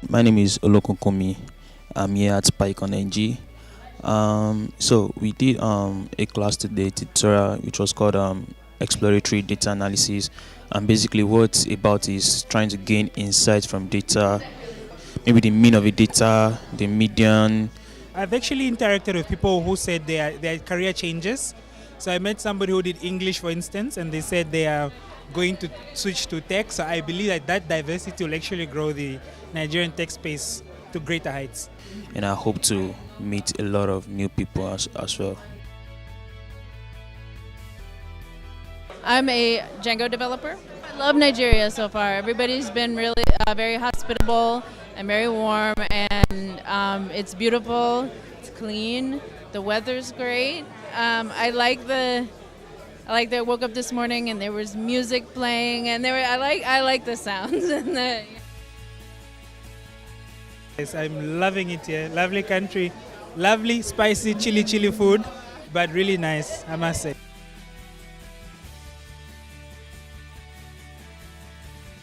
My name is Olokunkomi. I'm here at PyconNG. So we did a class today, tutorial, which was called exploratory data analysis. And basically, what it's about is trying to gain insights from data, maybe the mean of a data, the median. I've actually interacted with people who said their career changes. So I met somebody who did English, for instance, and they said they are going to switch to tech. So I believe that diversity will actually grow the Nigerian tech space to greater heights. And I hope to meet a lot of new people as well. I'm a Django developer. I love Nigeria so far. Everybody's been really very hospitable and very warm, and it's beautiful, it's clean, the weather's great. I like that I woke up this morning and there was music playing, and I like the sounds. Yes, I'm loving it here. Lovely country, lovely spicy chili food, but really nice, I must say.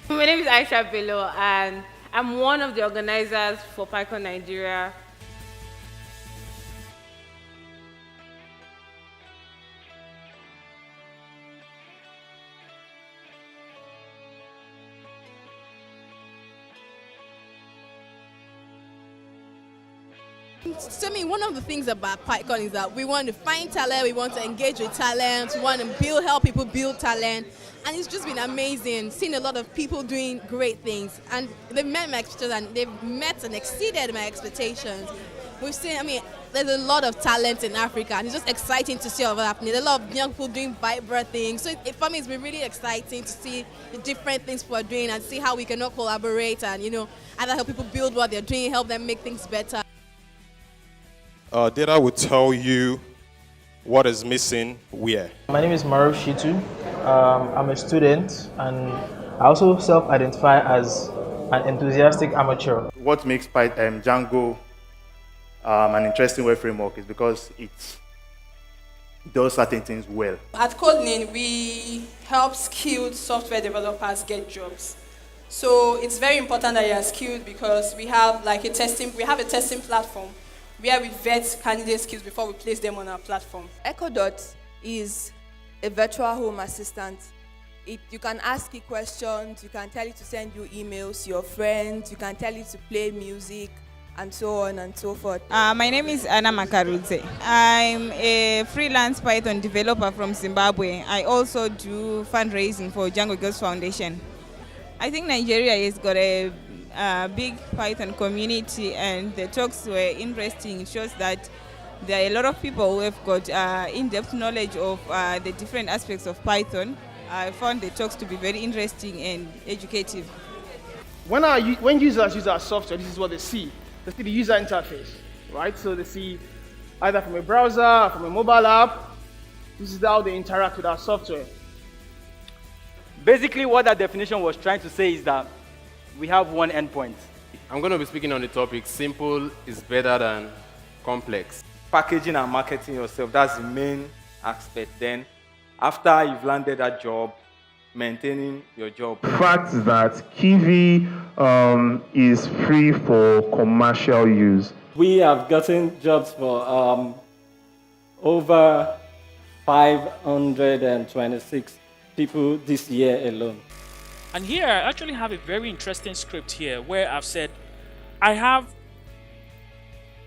My name is Aisha Bello, and I'm one of the organizers for PyCon Nigeria. To me, one of the things about PyCon is that we want to find talent, we want to engage with talent, we want to help people build talent, and it's just been amazing seeing a lot of people doing great things, and they've met my expectations, and they've met and exceeded my expectations. We've seen, there's a lot of talent in Africa, and it's just exciting to see all that happening. A lot of young people doing vibrant things, so for me, it's been really exciting to see the different things people are doing and see how we can all collaborate and either help people build what they're doing, help them make things better. Data will tell you what is missing where. My name is Maruf Shitu. I'm a student, and I also self-identify as an enthusiastic amateur. What makes Django an interesting web framework is because it does certain things well. At Codenin, we help skilled software developers get jobs. So it's very important that you are skilled because we have a testing platform where we vet candidate skills before we place them on our platform. EchoDot is a virtual home assistant. You can ask it questions, you can tell it to send you emails to your friends, you can tell it to play music, and so on and so forth. My name is Anna Makarudze. I'm a freelance Python developer from Zimbabwe. I also do fundraising for Django Girls Foundation. I think Nigeria has got a big Python community, and the talks were interesting. It shows that there are a lot of people who have got in-depth knowledge of the different aspects of Python. I found the talks to be very interesting and educative. When users use our software, this is what they see. They see the user interface, right? So they see either from a browser or from a mobile app. This is how they interact with our software. Basically, what that definition was trying to say is that we have one endpoint. I'm going to be speaking on the topic, simple is better than complex. Packaging and marketing yourself, that's the main aspect. Then, after you've landed that job, maintaining your job. The fact that Kiwi is free for commercial use. We have gotten jobs for over 526 people this year alone. And here I actually have a very interesting script here where I've said I have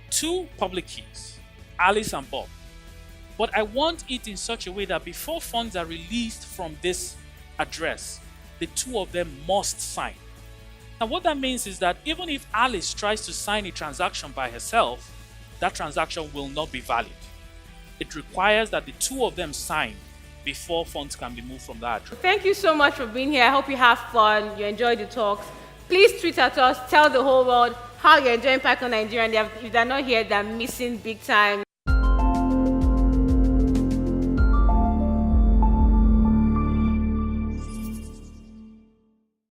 two public keys, Alice and Bob. But I want it in such a way that before funds are released from this address, the two of them must sign. And what that means is that even if Alice tries to sign a transaction by herself, that transaction will not be valid. It requires that the two of them sign before funds can be moved from that address. Thank you so much for being here. I hope you have fun, you enjoyed the talks. Please tweet at us, tell the whole world how you're enjoying PyCon Nigeria, and if they're not here, they're missing big time.